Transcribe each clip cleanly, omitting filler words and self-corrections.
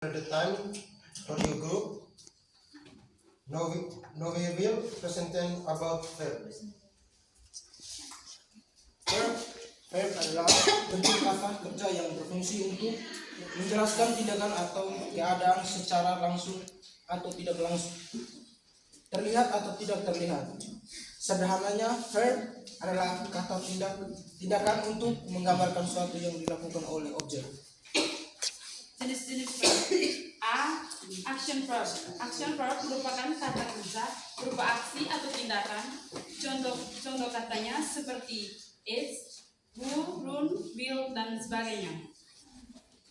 The time for your group. Now we will present about verb. Verb adalah bentuk kata kerja yang berfungsi untuk menjelaskan tindakan atau keadaan secara langsung atau tidak langsung, terlihat atau tidak terlihat. Sederhananya, verb adalah kata tindakan untuk menggambarkan sesuatu yang dilakukan oleh objek. Jenis-jenis verb. A. Action verb. Action verb merupakan kata kerja berupa aksi atau tindakan. Contoh katanya seperti is, will, run, will, dan sebagainya.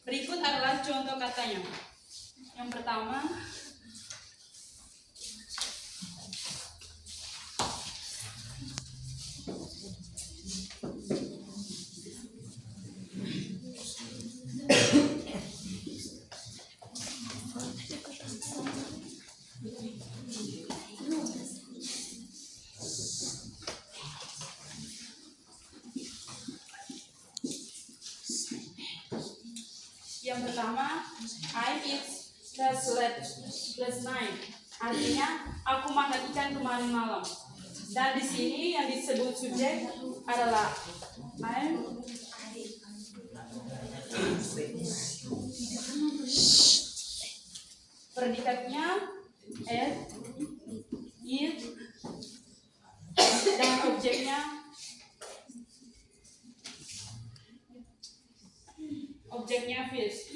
Berikut adalah contoh katanya. Yang pertama, I eat last night. Artinya aku makan ikan kemarin malam. Dan di sini yang disebut subjek adalah I. Predikatnya eat, dan objeknya fish.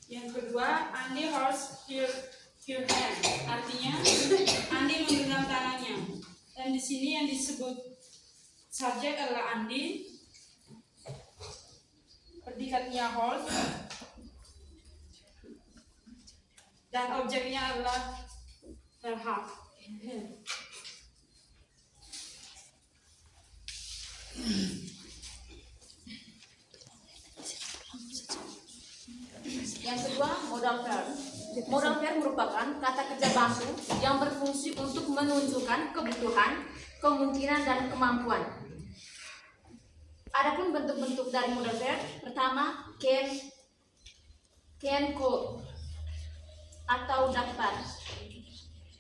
Yang kedua, Andy holds her hand. Artinya Andy menggenggam tangannya. Dan di sini yang disebut subjek adalah Andy. Predikatnya hold. Dan objeknya adalah her hand. Yang kedua, modal verb. Modal verb merupakan kata kerja bantu yang berfungsi untuk menunjukkan kebutuhan, kemungkinan, dan kemampuan. Adapun bentuk-bentuk dari modal verb, pertama, can, could, atau dapat.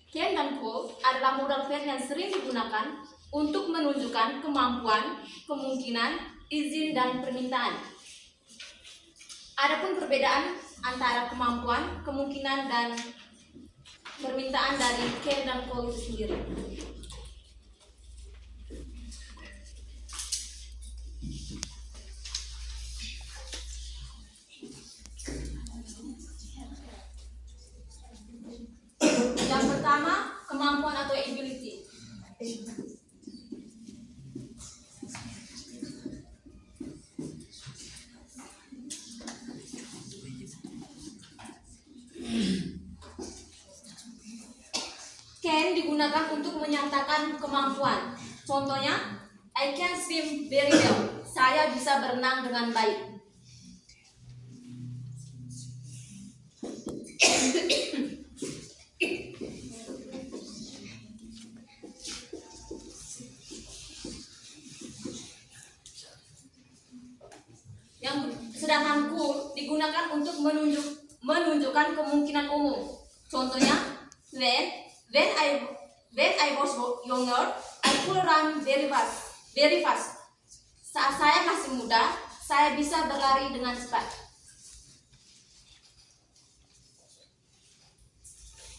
Can dan could adalah modal verb yang sering digunakan untuk menunjukkan kemampuan, kemungkinan, izin, dan permintaan. Adapun perbedaan antara kemampuan, kemungkinan, dan permintaan dari can dan could itu sendiri. Yang pertama, kemampuan atau ability. Can digunakan untuk menyatakan kemampuan. Contohnya, I can swim very well. Saya bisa berenang dengan baik. Sedangkan could digunakan untuk menunjukkan kemungkinan umum. Contohnya, when I was younger, I could run very fast. Saat saya masih muda, saya bisa berlari dengan cepat.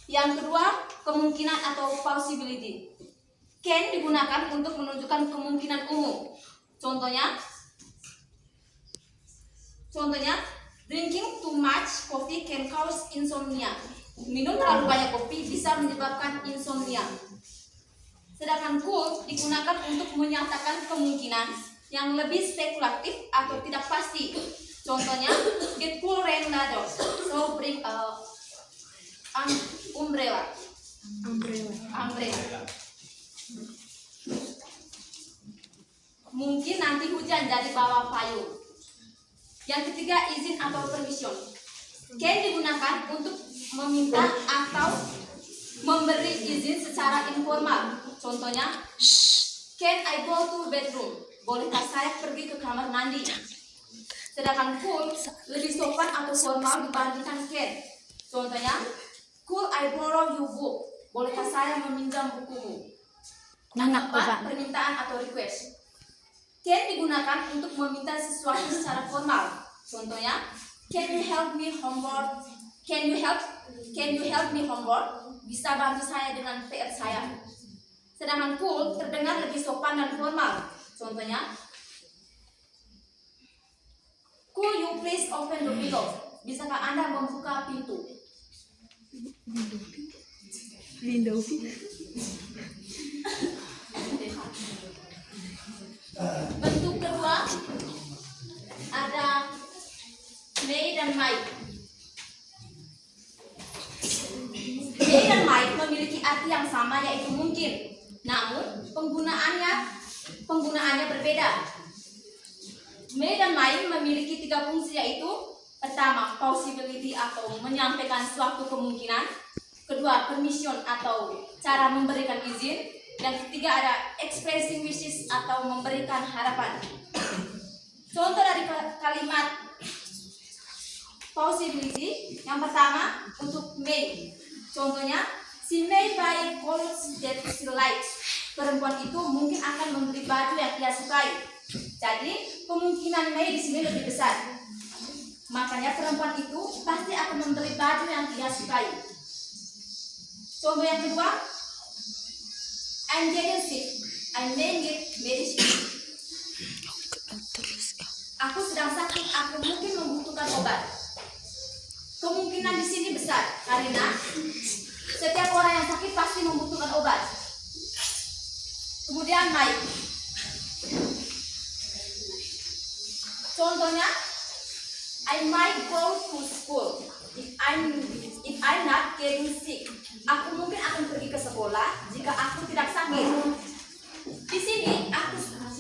Yang kedua, kemungkinan atau possibility. Can digunakan untuk menunjukkan kemungkinan umum. Contohnya, drinking too much coffee can cause insomnia. Minum terlalu banyak kopi bisa menyebabkan insomnia. Sedangkan could digunakan untuk menyatakan kemungkinan yang lebih spekulatif atau tidak pasti. Contohnya, it could rain later, so bring a umbrella. Mungkin nanti hujan jadi bawa payung. Yang ketiga, izin atau permission. Can digunakan untuk meminta atau memberi izin secara informal. Contohnya, can I go to bedroom? Bolehkah saya pergi ke kamar mandi? Sedangkan could lebih sopan atau formal dibandingkan can. Contohnya, could I borrow your book? Bolehkah saya meminjam bukumu? Keempat, permintaan atau request. Can digunakan untuk meminta sesuatu secara formal. Contohnya, can you help me homework? Can you help me homework? Bisa bantu saya dengan PR saya. Sedangkan could terdengar lebih sopan dan formal. Contohnya, could you please open the window? Bisakah Anda membuka pintu? Bentuk kedua ada may dan might. May dan might memiliki arti yang sama, yaitu mungkin, namun penggunaannya berbeda. May dan might memiliki 3 fungsi, yaitu pertama, possibility atau menyampaikan suatu kemungkinan, kedua, permission atau cara memberikan izin, dan ketiga ada expressing wishes atau memberikan harapan. Contoh dari kalimat possibility, yang pertama untuk may. Contohnya, she may buy clothes that she likes. Perempuan itu mungkin akan membeli baju yang ia sukai. Jadi kemungkinan may di sini lebih besar. Makanya perempuan itu pasti akan membeli baju yang ia sukai. Contoh yang kedua, I'm getting sick. I may need medicine. Aku sedang sakit. Aku mungkin membutuhkan obat. Kemungkinan di sini besar karena setiap orang yang sakit pasti membutuhkan obat. Kemudian might. Contohnya, I might go to school if I'm not getting sick. Aku mungkin akan pergi ke sekolah jika aku tidak sakit. Di sini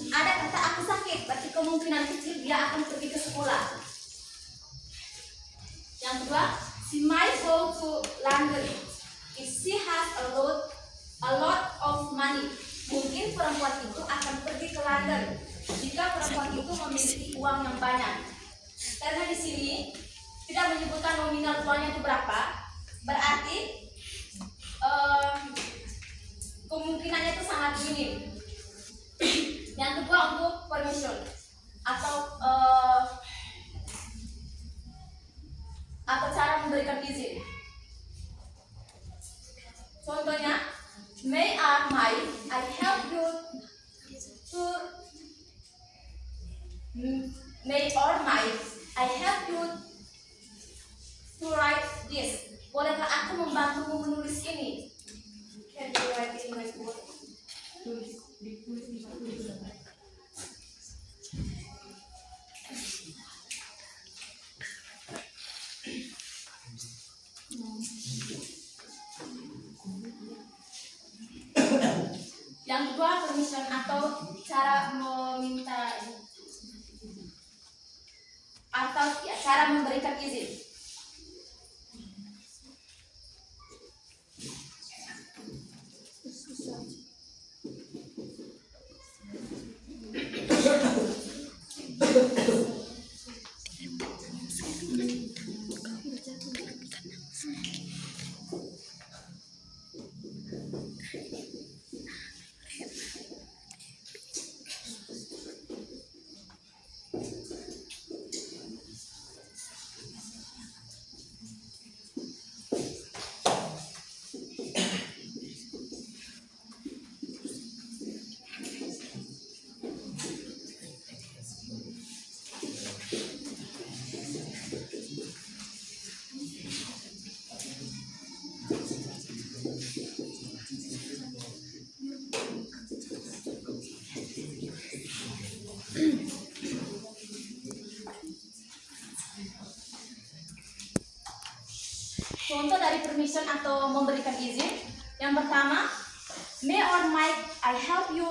ada kata aku sakit, berarti kemungkinan kecil dia akan pergi ke sekolah. Yang kedua, she might go to London if she has a lot of money. Mungkin perempuan itu akan pergi ke London jika perempuan itu memiliki uang yang banyak. Karena di sini tidak menyebutkan nominal uangnya itu berapa, berarti kemungkinannya itu sangat minim. Yang kedua untuk permission atau cara memberikan izin. Contohnya, may or might I help you to write this. Bolehkah aku membantumu menulis ini? Can you write it in my book? Yang kedua, permission atau cara meminta atau cara memberikan izin. atau memberikan izin. Yang pertama, may or might I help you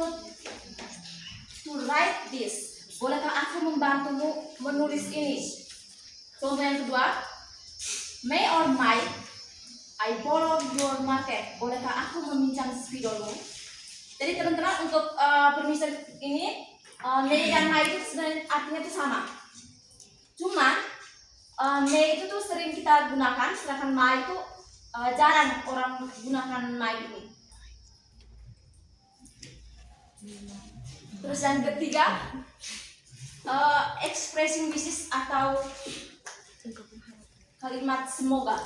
to write this? Bolehkah aku membantumu menulis ini? Contoh yang kedua, may or might I borrow your market? Bolehkah aku meminjam spidolmu? Jadi teman-teman untuk permissive ini may dan might itu sebenarnya artinya itu sama. Cuma may itu tuh sering kita gunakan, sedangkan might itu jarang orang gunakan might ini. Terus yang ketiga, expressing wishes atau kalimat semoga.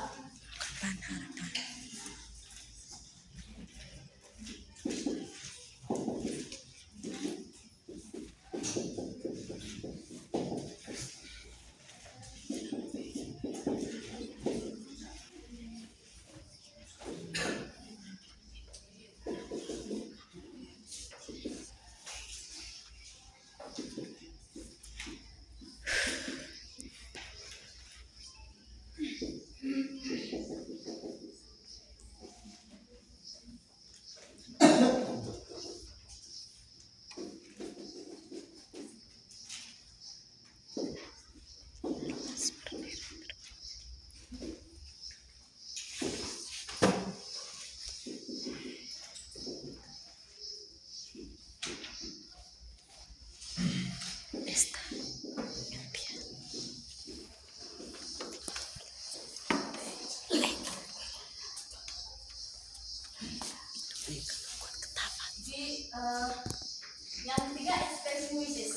Yang ketiga, expressing wishes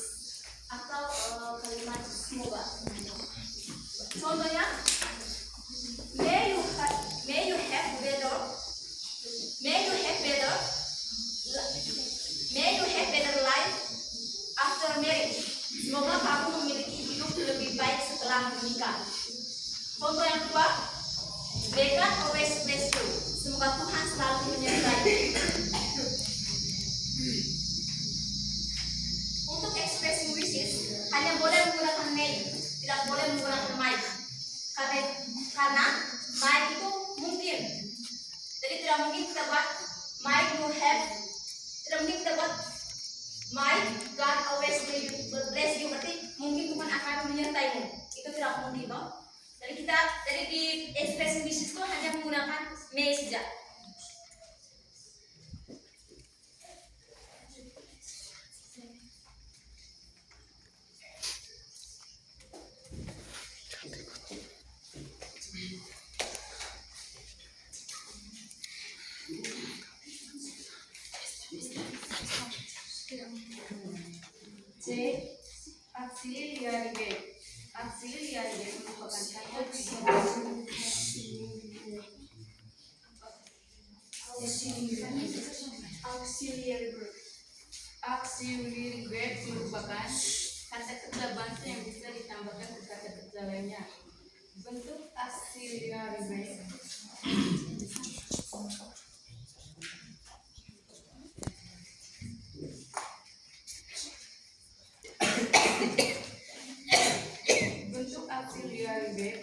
atau kalimat semoga. Contohnya, may you have better life after marriage. Semoga kamu memiliki hidup lebih baik setelah menikah. Contoh yang kedua, may God always bless you. Semoga Tuhan selalu menyertai. Untuk expressing wishes hanya boleh menggunakan may, tidak boleh menggunakan might. Karena might itu mungkin. Jadi tidak mungkin kita buat might you have, tidak mungkin kita buat might God always bless you, berarti mungkin Tuhan akan menyertaimu. Itu tidak mungkin, toh. Jadi di expressing wishes itu hanya menggunakan may saja. C. Auxiliary verb. Auxiliary verb merupakan kata auxiliary verb. Auxiliary verb merupakan kata kerja bantu yang bisa ditambahkan ke kata kerja lainnya. Bentuk auxiliary verb. Bentuk auxiliary verb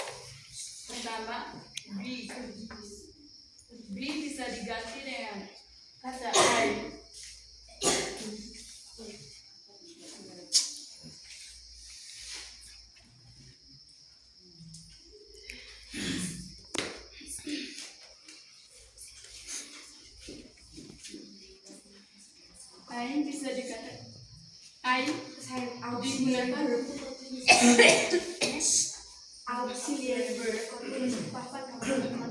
pertama, be. Be bisa diganti dengan kata I. I bisa dikatakan I digunakan auxiliary verb.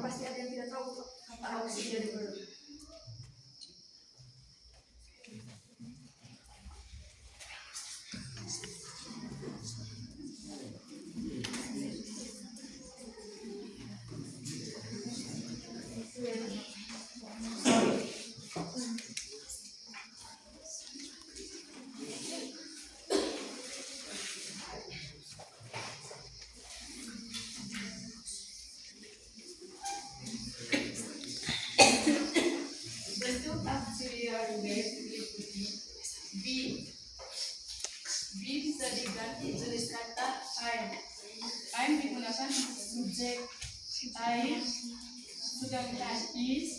Pasti ada yang tidak tahu apa auxiliary verb. Bentuk auxiliary verb meliputi be. Be bisa diganti jenis kata I. I digunakan subjek I Sedangkan is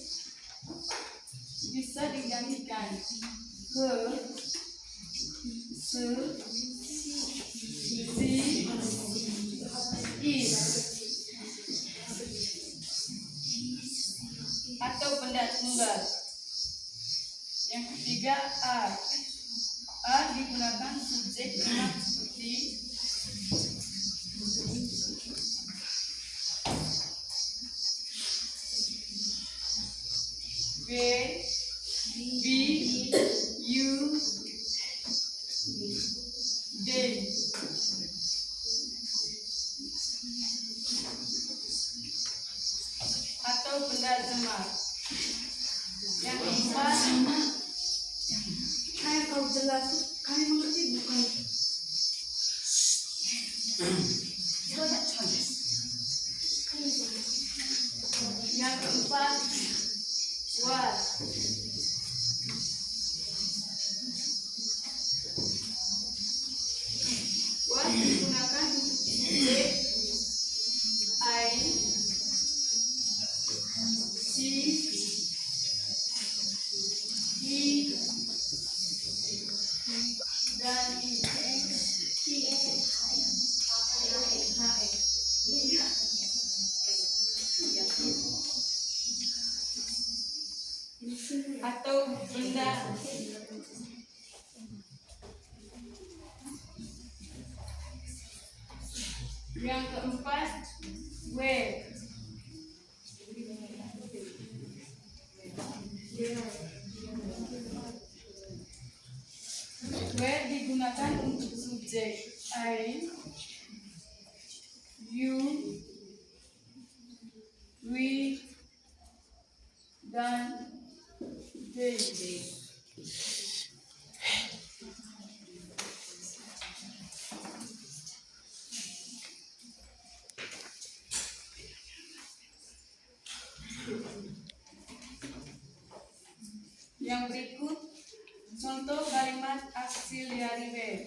bisa digantikan ke, se, si, is, atau benda tunggal. Yang ketiga are. Are digunakan subjek genap seperti we, you, they. Atau benda jemar. Yang keempat, Kayak kau jelas, kami mengerti bukan? yang keempat, was. Was digunakan untuk subjek I, she, he, dan it. Atau benda yang keempat, where. Where digunakan untuk subjek I, you, we, dan they. Yang berikut contoh kalimat auxiliary verb.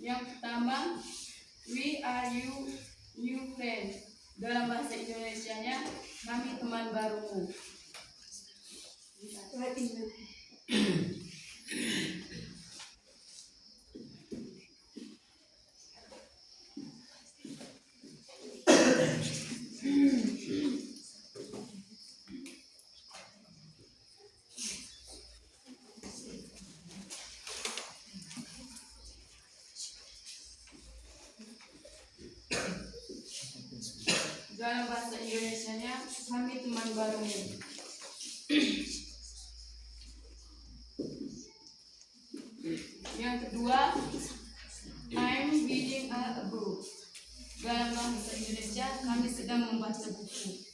Yang pertama, we are you new friend. Dalam bahasa Indonesianya, kami teman barumu. Dalam bahasa Indonesianya, kami teman barumu. Yang kedua, I'm reading a book. Dalam bahasa Indonesia, kami sedang membaca buku.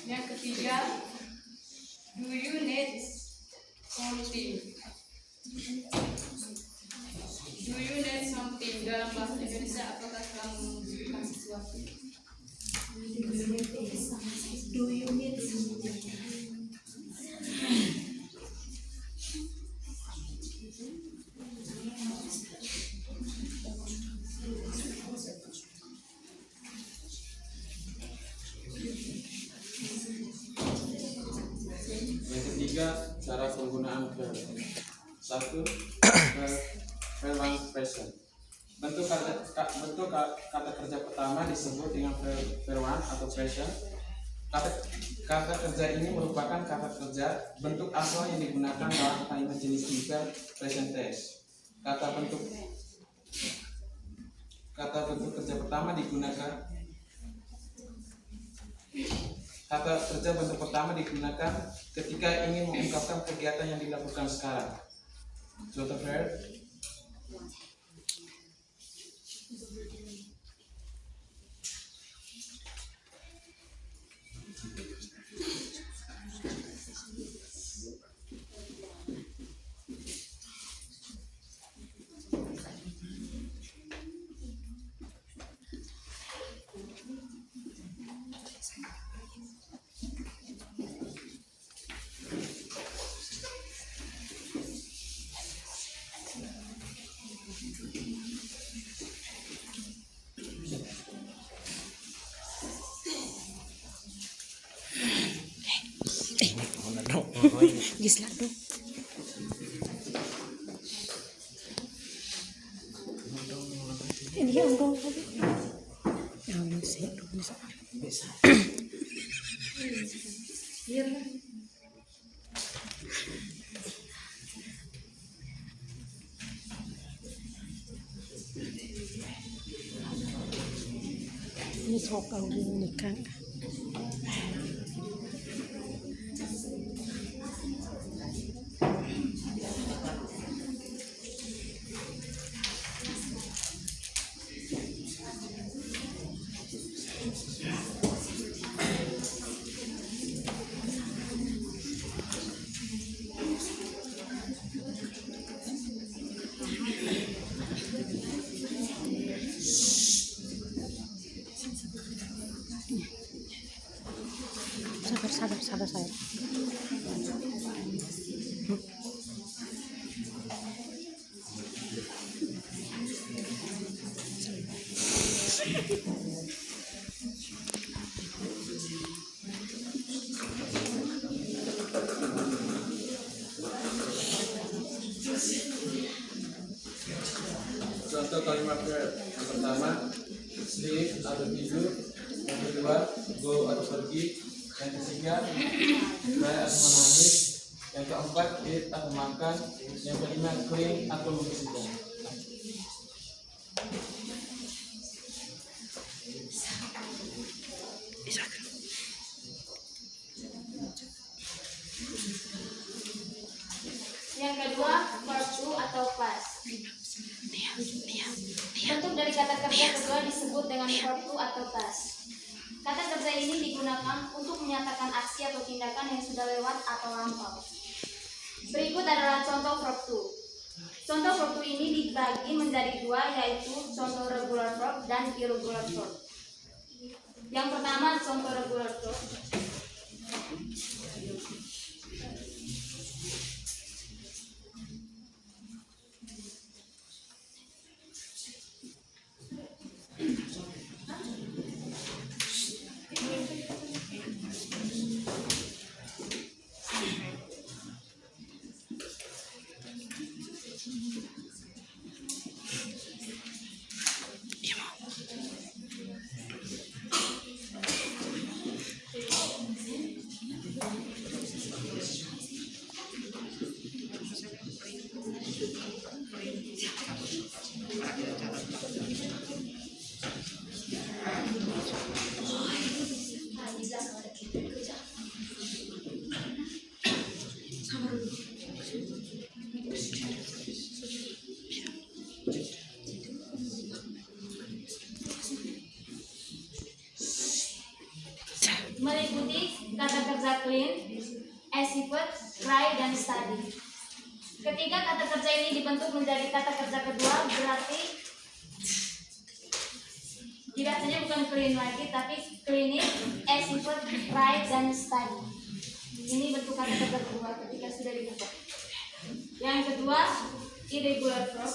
Yang ketiga, do you need something? Do you need something? Dalam bahasa Indonesia, apakah kamu membutuhkan sesuatu? Do you need something? Yang ketiga, cara penggunaan verb. 1. Verb present. Bentuk kata kerja pertama disebut dengan verb atau present. Kata kerja ini merupakan kata kerja bentuk asal yang digunakan dalam kalimat jenis tiga present tense. Kata bentuk kerja pertama digunakan. Kata kerja bentuk pertama digunakan ketika ingin mengungkapkan kegiatan yang dilakukan sekarang. Contoh verb. Gisla dong. Ini yang dong tadi. Yang sih bisa. Ini sokal gini kan. Sabar saya. Contoh kalimat verb yang pertama sleep atau tidur, yang kedua go atau pergi, yang ketiga cry atau menangis, yang keempat eat atau makan, yang kelima clean atau membersihkan. Yang kedua, verb to atau past. Bentuk dari kata kerja kedua disebut dengan verb to atau past. Kata kerja ini digunakan untuk menyatakan aksi atau tindakan yang sudah lewat atau lampau. Berikut adalah contoh verb to. Contoh verb to ini dibagi menjadi dua, yaitu contoh regular verb dan irregular verb. Yang pertama, contoh regular verb. Meliputi kata kerja clean, exhibit, cry, dan study. Ketika kata kerja ini dibentuk menjadi kata kerja kedua, berarti tidak saja bukan clean lagi, tapi cleaning, exhibit, cry, dan study. Ini bentuk kata kerja kedua ketika sudah dibentuk. Yang kedua, irregular verb.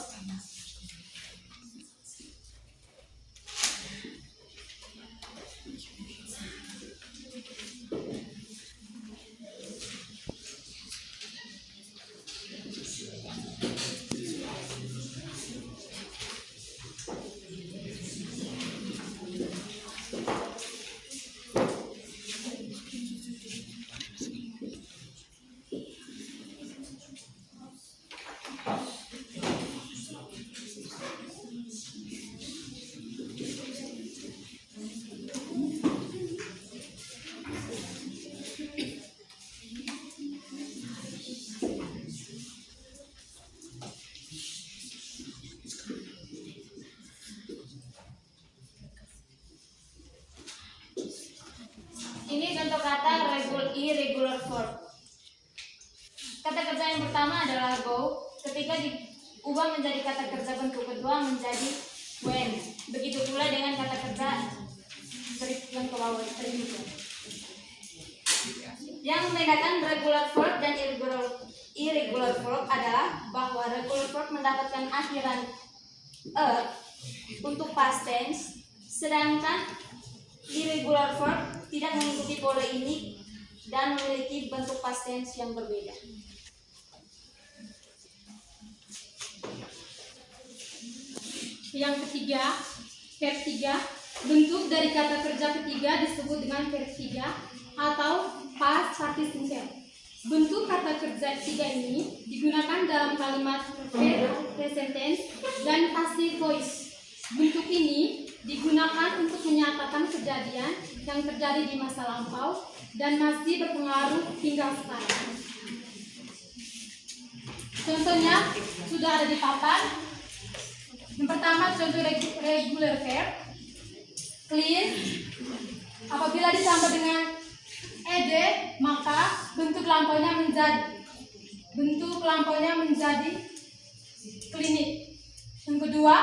Ini contoh kata irregular verb. Kata kerja yang pertama adalah go. Ketika diubah menjadi kata kerja bentuk kedua menjadi when. Begitu pula dengan kata kerja yang ke bawah berikutnya. Yang membedakan regular verb dan irregular verb adalah bahwa regular verb mendapatkan akhiran untuk past tense, sedangkan irregular verb tidak mengikuti pola ini dan memiliki bentuk past tense yang berbeda. Yang ketiga, verb 3. Bentuk dari kata kerja ketiga disebut dengan verb 3 atau past participle. Bentuk kata kerja ketiga ini digunakan dalam kalimat verb, present tense, dan passive voice. Bentuk ini digunakan untuk menyatakan kejadian yang terjadi di masa lampau dan masih berpengaruh hingga sekarang. Contohnya sudah ada di papan. Yang pertama, contoh regular verb, clean. Apabila ditambah dengan ed, maka bentuk lampaunya menjadi klinik. Yang kedua,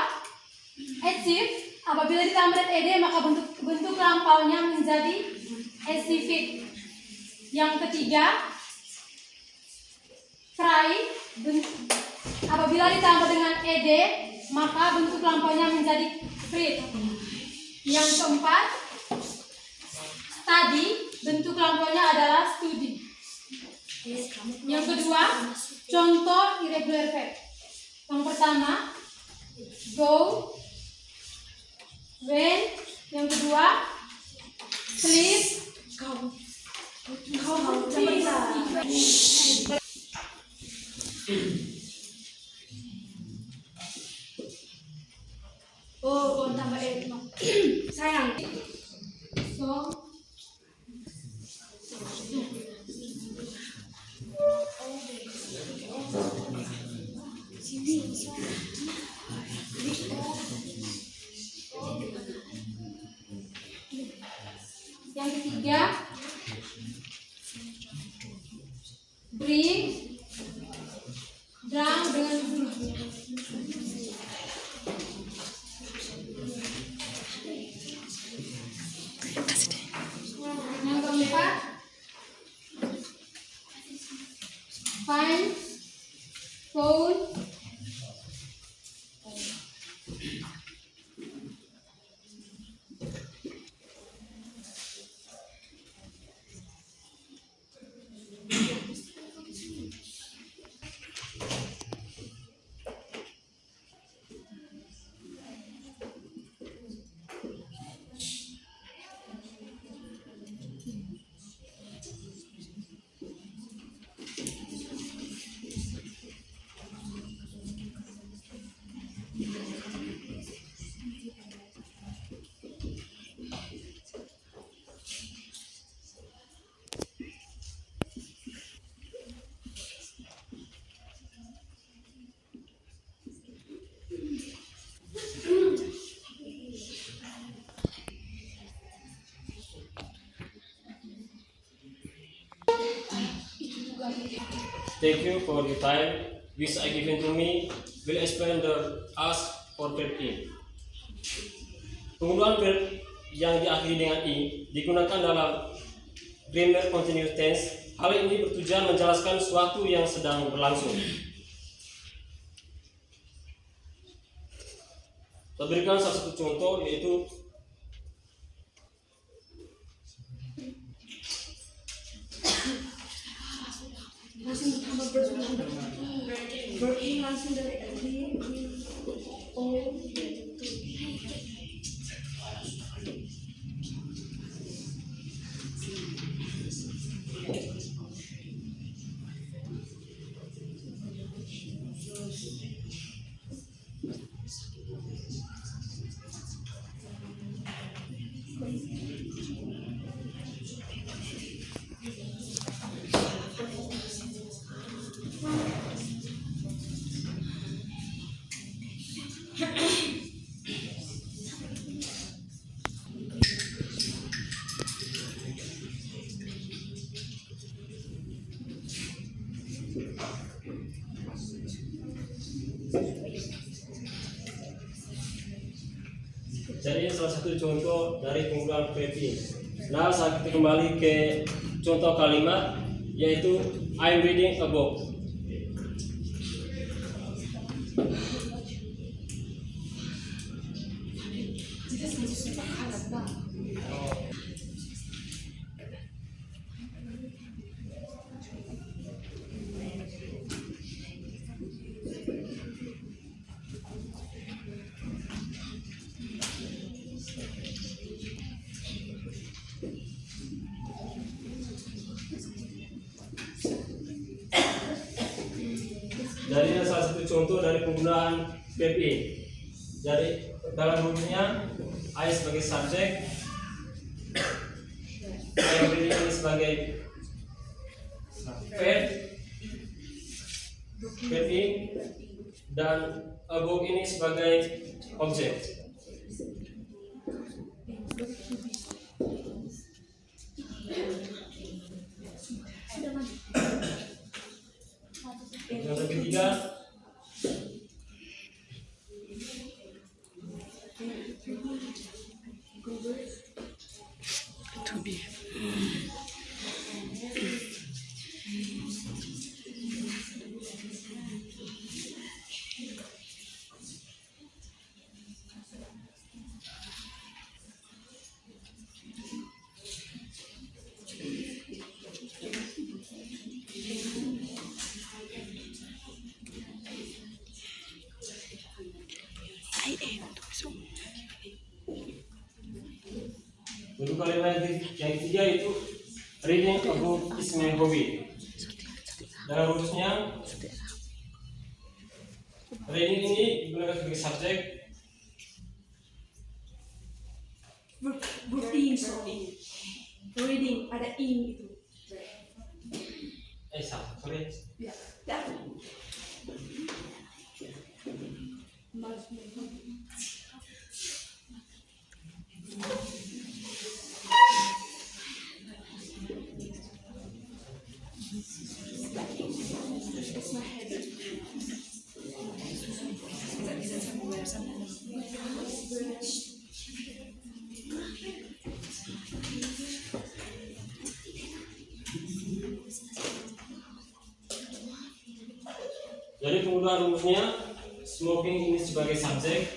achieve. Apabila ditambah dengan ed, maka bentuk lampaunya menjadi achieved. Yang ketiga, try. Apabila ditambah dengan ed, maka bentuk lampaunya menjadi freed. Yang keempat, study. Bentuk lampaunya adalah studi. Yang kedua, contoh irregular verb. Yang pertama, go, when. Yang kedua, sleep, Oh, tambah sayang. so, yang ketiga, bring, drunk dengan yang keempat, find, phone, Thank you for the time which I given to me. Will explain the ask for verb in. Penggunaan verb yang diakhiri dengan i digunakan dalam grammar continuous tense. Hal ini bertujuan menjelaskan sesuatu yang sedang berlangsung. Saya berikan salah satu contoh, yaitu Langsung dari jadi salah satu contoh dari penggunaan verb in. Nah, saat kita kembali ke contoh kalimat, yaitu I'm reading a book. Jadi salah satu contoh dari penggunaan verb in. Jadi dalam rumusnya I sebagai subjek, I am reading ini sebagai verb in, dan a book ini sebagai objek. Contoh ketiga, untuk kalimat yang ketiga itu reading a book is my hobby. Dalam rumusnya reading ini digunakan sebagai subjek. Verb in, sorry. Reading ada in itu. Salah, sorry. Ya. Jadi penggunaan rumusnya smoking ini sebagai subjek,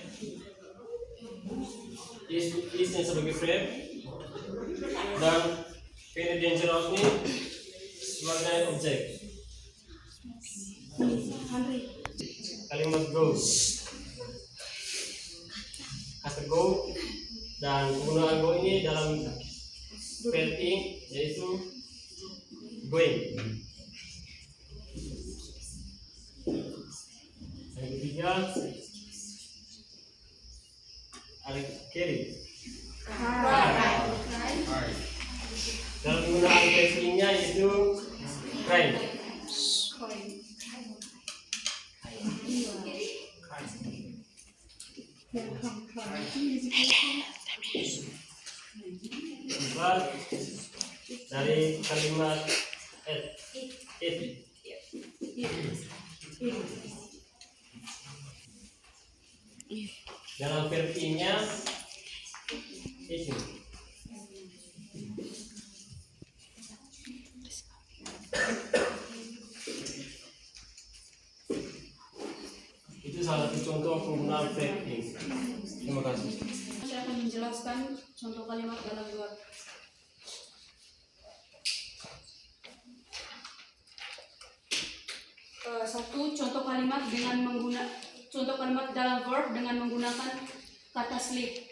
is-nya sebagai verb, dan very dangerous ini sebagai objek. Kalimat go, kata go, dan penggunaan go ini dalam verb in yaitu going. Yang ketiga, ada carry. Dalam penggunaan verb in-nya itu cry. Empat, dari kalimat it. Dalam verb in-nya itu. Itu salah satu contoh penggunaan verb in. Terima kasih. Saya akan menjelaskan contoh kalimat dalam verb. Satu contoh kalimat dalam verb dengan menggunakan kata sleep.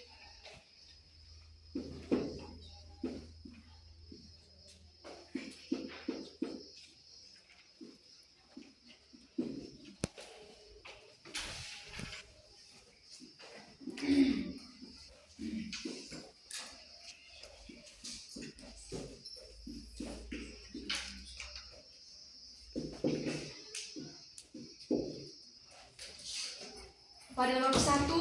Pada bab 1,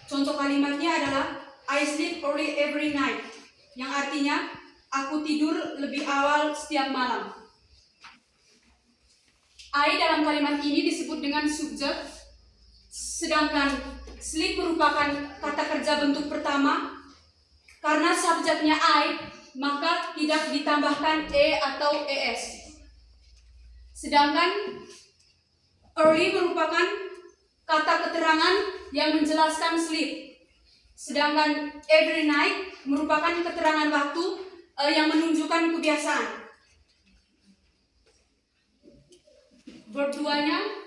contoh kalimatnya adalah I sleep early every night, yang artinya aku tidur lebih awal setiap malam. I dalam kalimat ini disebut dengan subjek, sedangkan sleep merupakan kata kerja bentuk pertama. Karena subjeknya I, maka tidak ditambahkan e atau es. Sedangkan early merupakan kata keterangan yang menjelaskan sleep. Sedangkan every night merupakan keterangan waktu yang menunjukkan kebiasaan. Verb 2-nya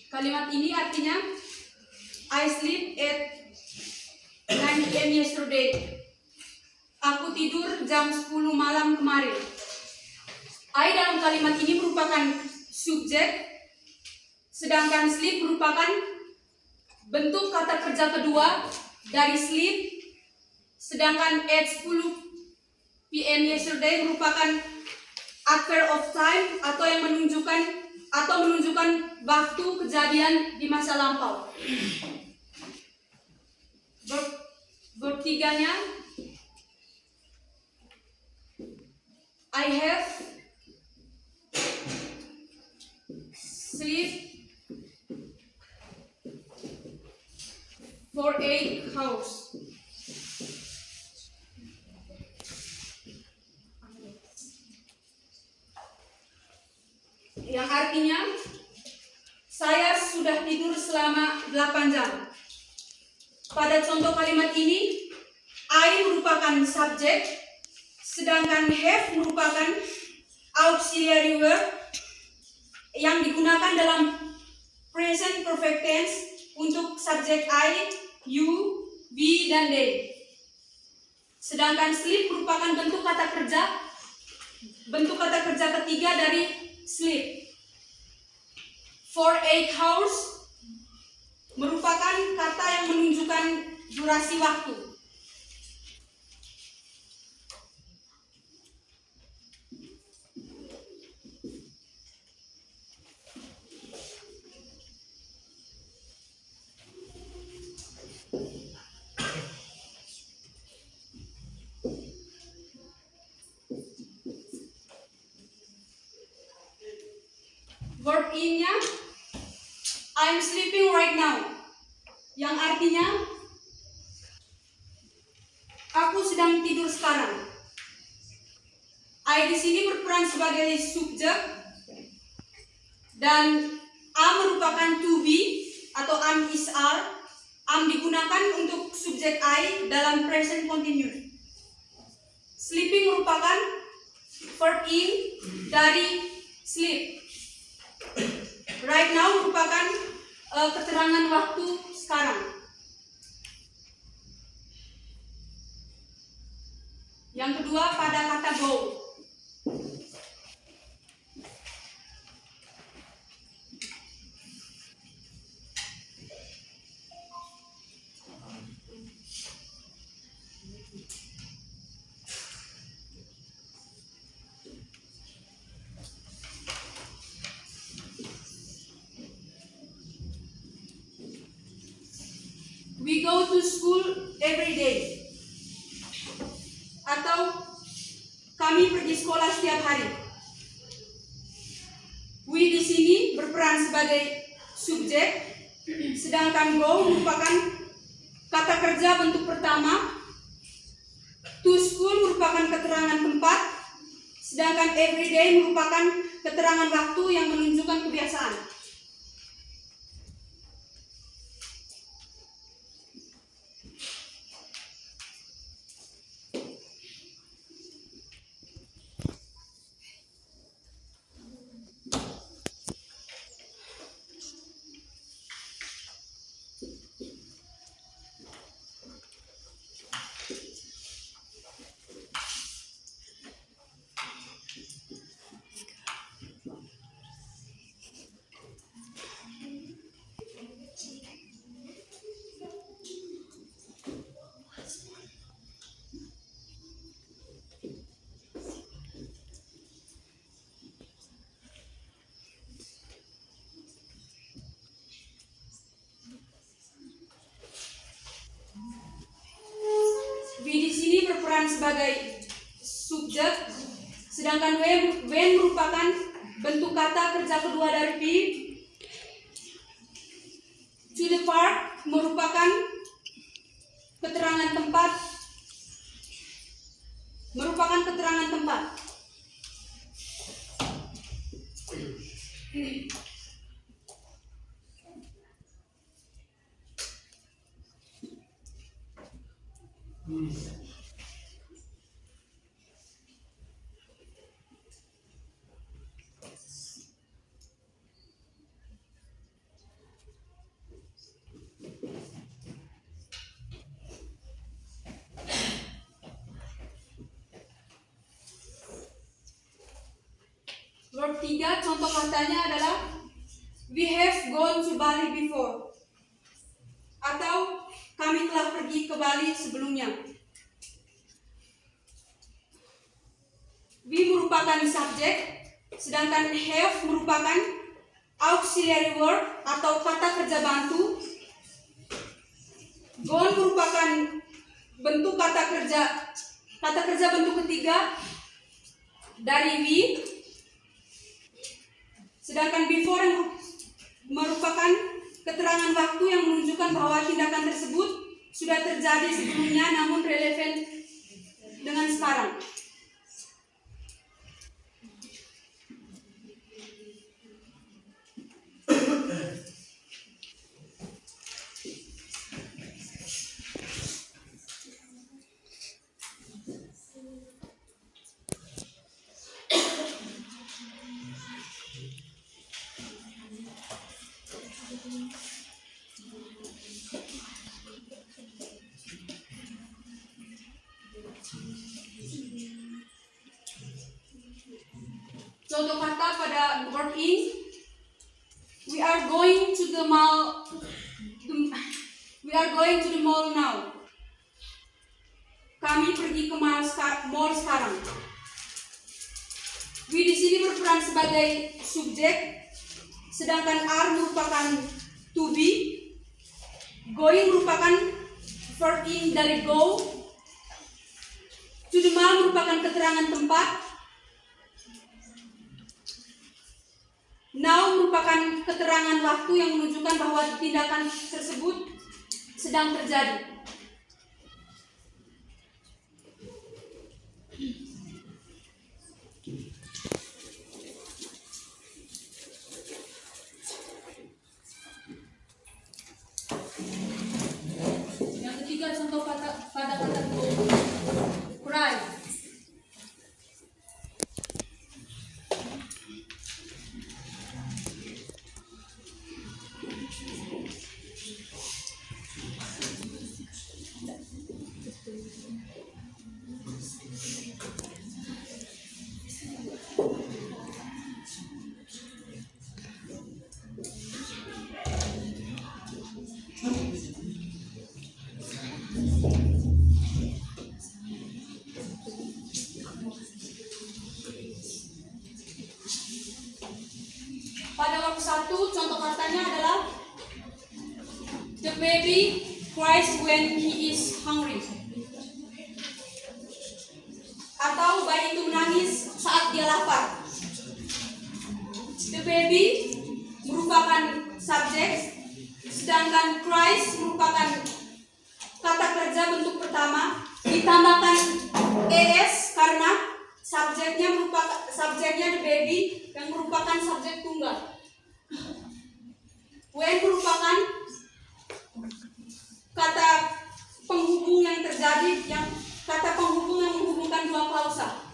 Kalimat ini artinya I sleep at 9 p.m. yesterday. Aku tidur jam 10 malam kemarin. I dalam kalimat ini merupakan subjek, sedangkan sleep merupakan bentuk kata kerja kedua dari sleep, sedangkan at 10 p.m. yesterday merupakan adverb of time atau yang menunjukkan waktu kejadian di masa lampau. Verb tiganya I have sleep for 8 hours. Yang artinya saya sudah tidur selama 8 jam. Pada contoh kalimat ini, I merupakan subjek, sedangkan have merupakan auxiliary verb yang digunakan dalam present perfect tense untuk subjek I, you, we, dan they. Sedangkan sleep merupakan bentuk kata kerja ketiga dari sleep. For 8 hours merupakan kata yang menunjukkan durasi waktu. Verb in-nya I'm sleeping right now, yang artinya aku sedang tidur sekarang. I di sini berperan sebagai subjek dan am merupakan to be atau am is are. Am digunakan untuk subjek I dalam present continuous. Sleeping merupakan verb in dari sleep. Right now merupakan keterangan waktu sekarang. Yang kedua pada kata go. We go to school every day. Atau kami pergi sekolah setiap hari. We di sini berperan sebagai subjek, sedangkan go merupakan kata kerja bentuk pertama. To school merupakan keterangan tempat, sedangkan every day merupakan keterangan waktu yang menunjukkan kebiasaan. Sebagai subjek, sedangkan when merupakan bentuk kata kerja kedua dari be. To the park merupakan keterangan tempat, ketiga, contoh katanya adalah we have gone to Bali before, atau kami telah pergi ke Bali sebelumnya. We merupakan subjek, sedangkan have merupakan auxiliary word atau kata kerja bantu. Gone merupakan bentuk kata kerja bentuk ketiga dari we, sedangkan before yang merupakan keterangan waktu yang menunjukkan bahwa tindakan tersebut sudah terjadi sebelumnya namun relevan dengan sekarang. Contoh kata pada verb in, we are going to the mall. We are going to the mall now. Kami pergi ke mall sekarang. We di sini berperan sebagai subjek, sedangkan are merupakan to be. Going merupakan verb in dari go. To the mall merupakan keterangan tempat. Now merupakan keterangan waktu yang menunjukkan bahwa tindakan tersebut sedang terjadi. Yang ketiga, contoh pada kata cry. Pada waktu 1, contoh katanya adalah the baby cries when he is hungry. Atau bayi itu menangis saat dia lapar. The baby merupakan subjek, sedangkan cries merupakan kata kerja bentuk pertama, ditambahkan es karena subjeknya the baby yang merupakan subjek tunggal. When merupakan kata penghubung yang menghubungkan dua klausa.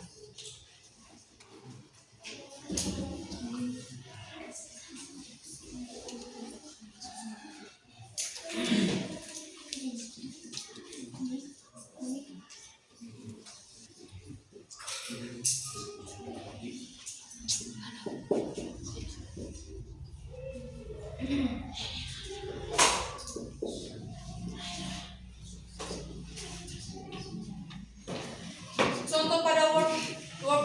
Contoh pada verb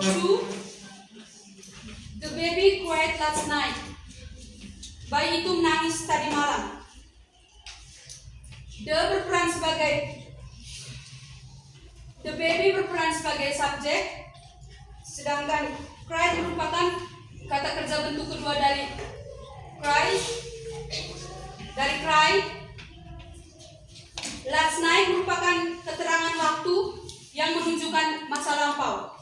2, the baby cried last night. Bayi itu menangis tadi malam. The baby berperan sebagai subjek, sedangkan cry merupakan kata kerja bentuk kedua dari cry. Last night merupakan keterangan waktu yang menunjukkan masa lampau.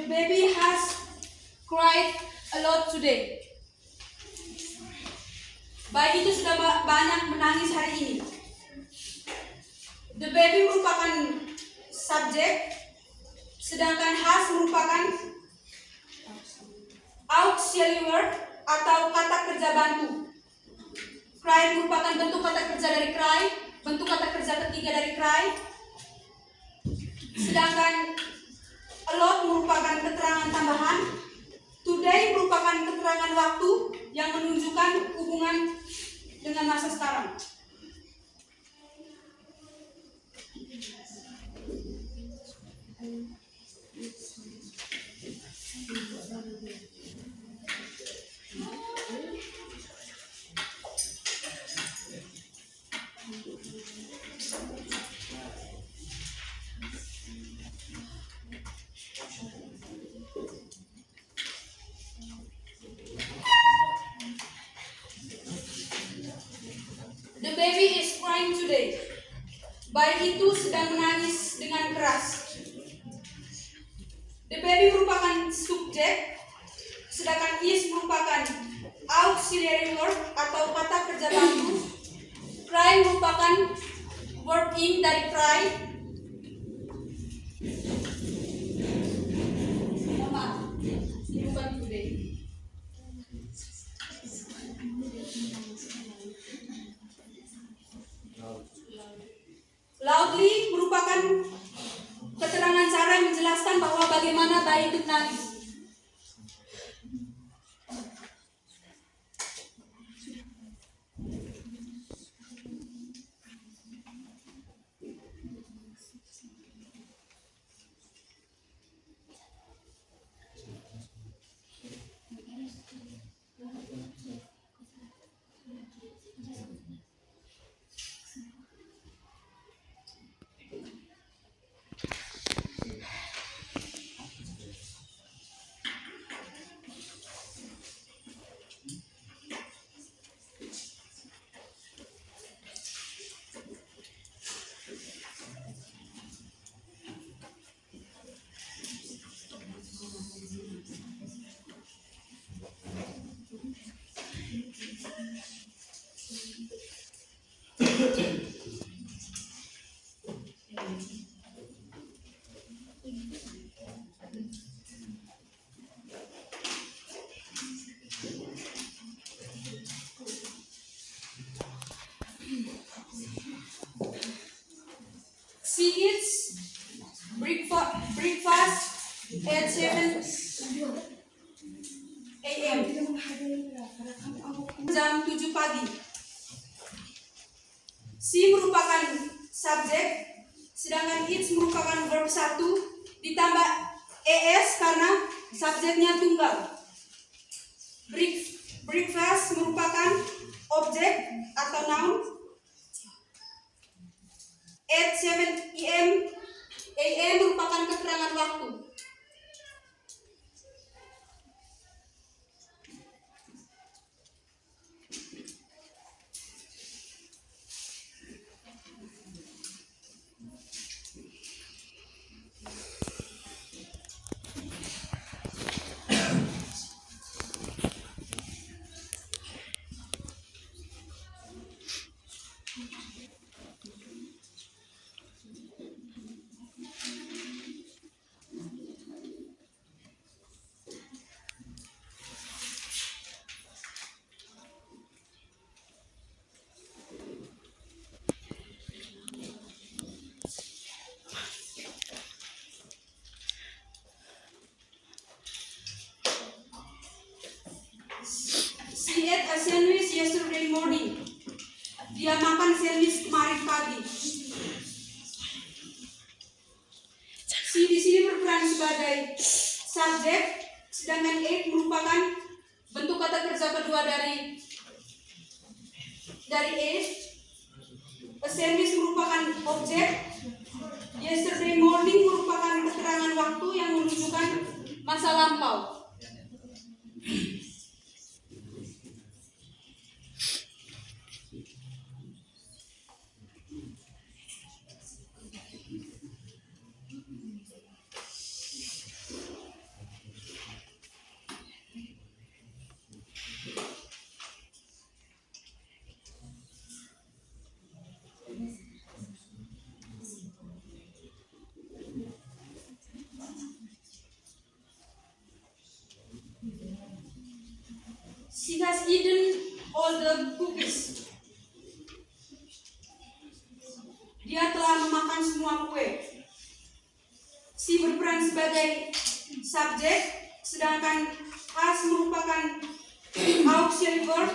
The baby has cried a lot today. Bayi itu sudah banyak menangis hari ini. The baby merupakan subjek, sedangkan has merupakan auxiliary word atau kata kerja bantu. Cry merupakan bentuk kata kerja dari cry, bentuk kata kerja ketiga dari cry. Sedangkan a lot merupakan keterangan tambahan. Today merupakan keterangan waktu yang menunjukkan hubungan dengan masa sekarang. The baby is crying today. Bayi itu sedang menangis dengan keras. The baby merupakan subjek, sedangkan is merupakan auxiliary word atau kata kerja bantu. Cry merupakan verb in dari cry. Maaf, ini bukan today. Loudly merupakan keterangan cara yang menjelaskan bahwa bagaimana bayi itu menangis. She eats breakfast at 7 a.m. Jam 7 pagi. She merupakan subjek, sedangkan eats merupakan verb 1 ditambah es karena subjeknya tunggal. Breakfast merupakan objek atau noun. At 7 a.m. merupakan keterangan waktu. She ate a sandwich yesterday morning. Dia makan sandwich kemarin pagi. She di sini berperan sebagai subjek, sedangkan ate merupakan bentuk kata kerja kedua dari ate. A sandwich merupakan objek. Yesterday morning merupakan keterangan waktu yang menunjukkan masa lampau. She has eaten all the cookies. Dia telah memakan semua kue. She berperan sebagai subjek, sedangkan has merupakan auxiliary verb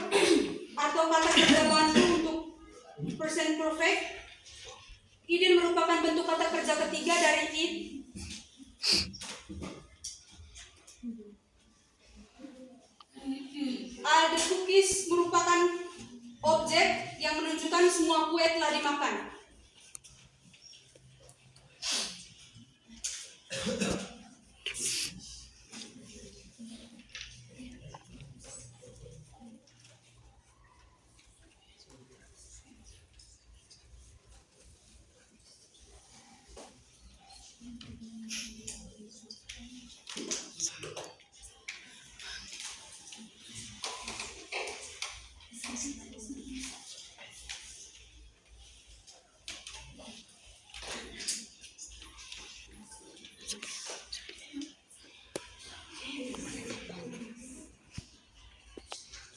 atau kata kerja bantu untuk present perfect. Eaten merupakan bentuk kata kerja ketiga dari eat. All the cookies merupakan objek yang menunjukkan semua kue telah dimakan.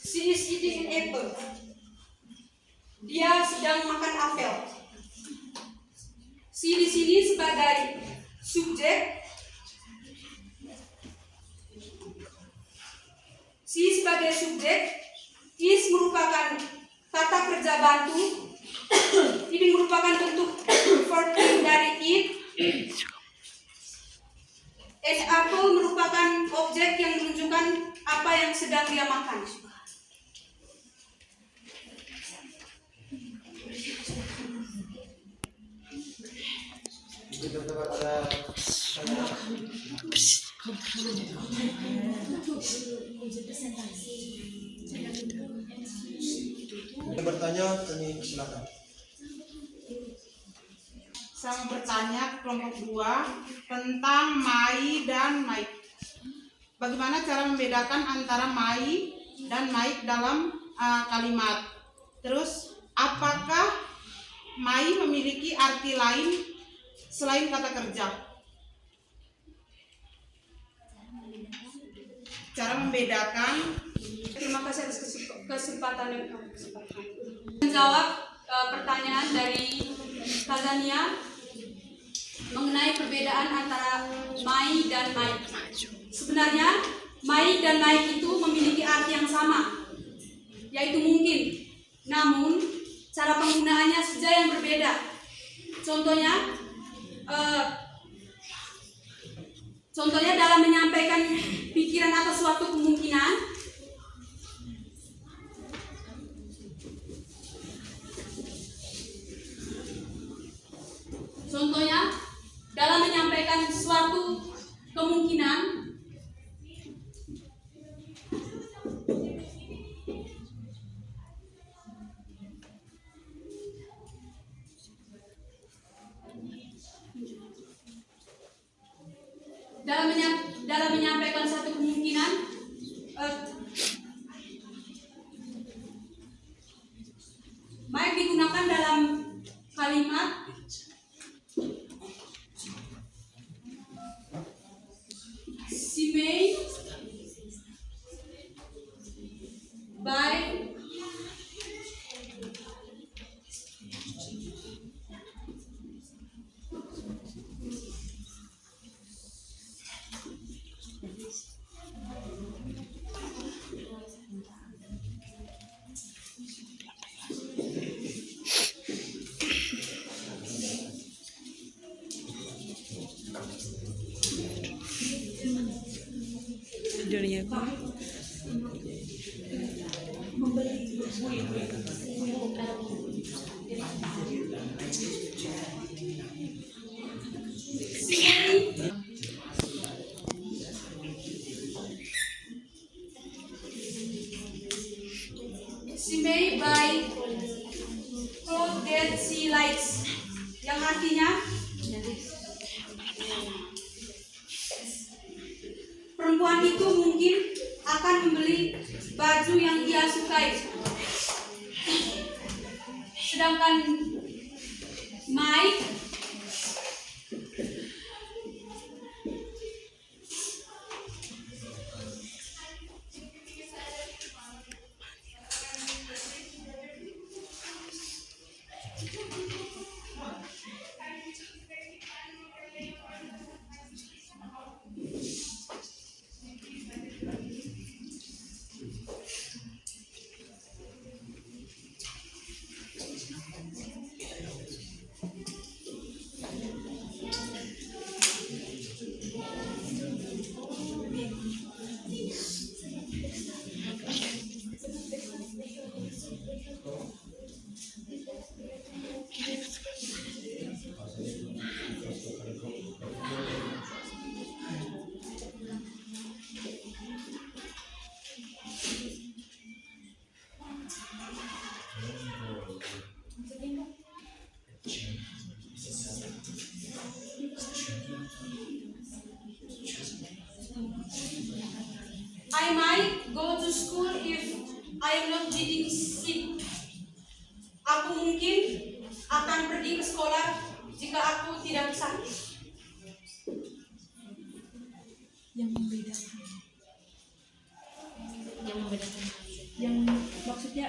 She is eating an apple. Dia sedang makan apel. She di sini sebagai subjek. She sebagai subjek. Is merupakan kata kerja bantu. Ini merupakan bentuk verb dari eat. An apple merupakan objek yang menunjukkan apa yang sedang dia makan. Yang bertanya, kami silakan. Saya bertanya kelompok 2 tentang Mai dan Maik. Bagaimana cara membedakan antara Mai dan Maik dalam kalimat? Terus, apakah Mai memiliki arti lain selain kata kerja? Cara membedakan. Terima kasih atas kesempatan yang menjawab pertanyaan dari Kazania mengenai perbedaan antara Mai dan Maik. Sebenarnya Mai dan Maik itu memiliki arti yang sama, yaitu mungkin, namun cara penggunaannya saja yang berbeda. Contohnya dalam menyampaikan pikiran atau suatu kemungkinan. Contohnya, dalam menyampaikan suatu kemungkinan, dalam menyampaikan suatu kemungkinan, Mike digunakan dalam kalimat she may buy Judulnya apa? she may buy clothes that she likes, yang artinya perempuan itu mungkin akan membeli baju yang ia sukai. Sedangkan Mike I might go to school if I am not getting sick. Aku mungkin akan pergi ke sekolah jika aku tidak sakit. Yang maksudnya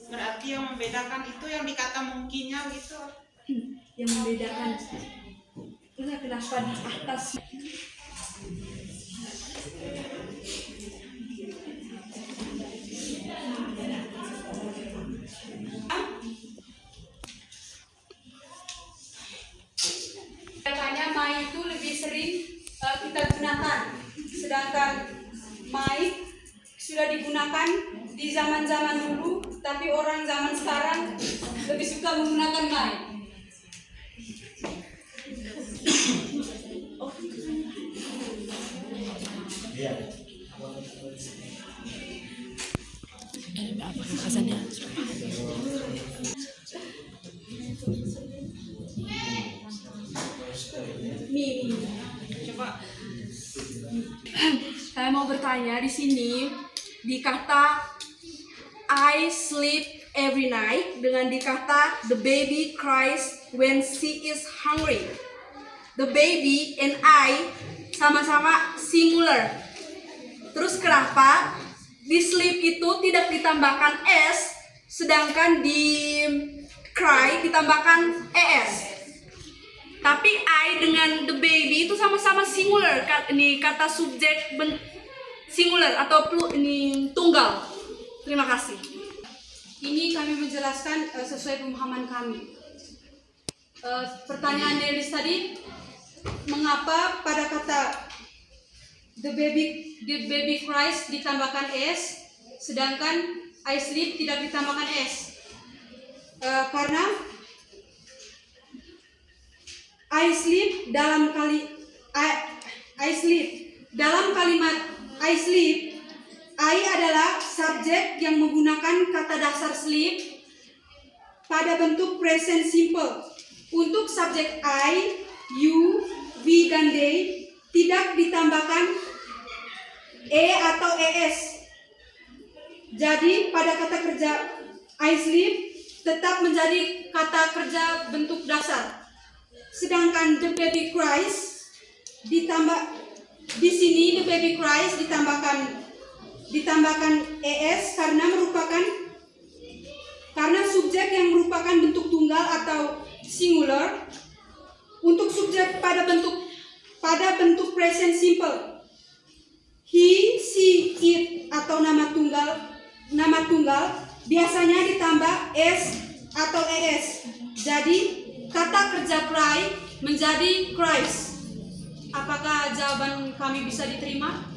Berarti yang membedakan itu yang dikata mungkinnya gitu. yang membedakan kenapa di atas. Katanya might itu lebih sering kita gunakan, sedangkan might sudah digunakan di zaman-zaman dulu, tapi orang zaman sekarang lebih suka menggunakan might. Apa kekasannya? Coba. Saya mau bertanya di sini di kata I sleep every night dengan di kata the baby cries when she is hungry. The baby and I sama-sama singular. Terus kenapa di sleep itu tidak ditambahkan s, sedangkan di cry ditambahkan es? Tapi I dengan the baby itu sama-sama singular. Ini kata subjek singular atau ini tunggal. Terima kasih. Ini kami menjelaskan sesuai pemahaman kami. Pertanyaan Delis tadi, mengapa pada kata the baby cries ditambahkan s, sedangkan I sleep tidak ditambahkan s? Karena I sleep dalam kalimat I sleep, I adalah subjek yang menggunakan kata dasar sleep pada bentuk present simple. Untuk subjek I, you, we, dan they tidak ditambahkan e atau es. Jadi pada kata kerja I sleep tetap menjadi kata kerja bentuk dasar. Sedangkan the baby cries ditambah di sini the baby cries ditambahkan es karena subjek yang merupakan bentuk tunggal atau singular. Untuk subjek pada bentuk present simple, he, she, it atau nama tunggal biasanya ditambah s atau es. Jadi kata kerja cry menjadi cries. Apakah jawaban kami bisa diterima?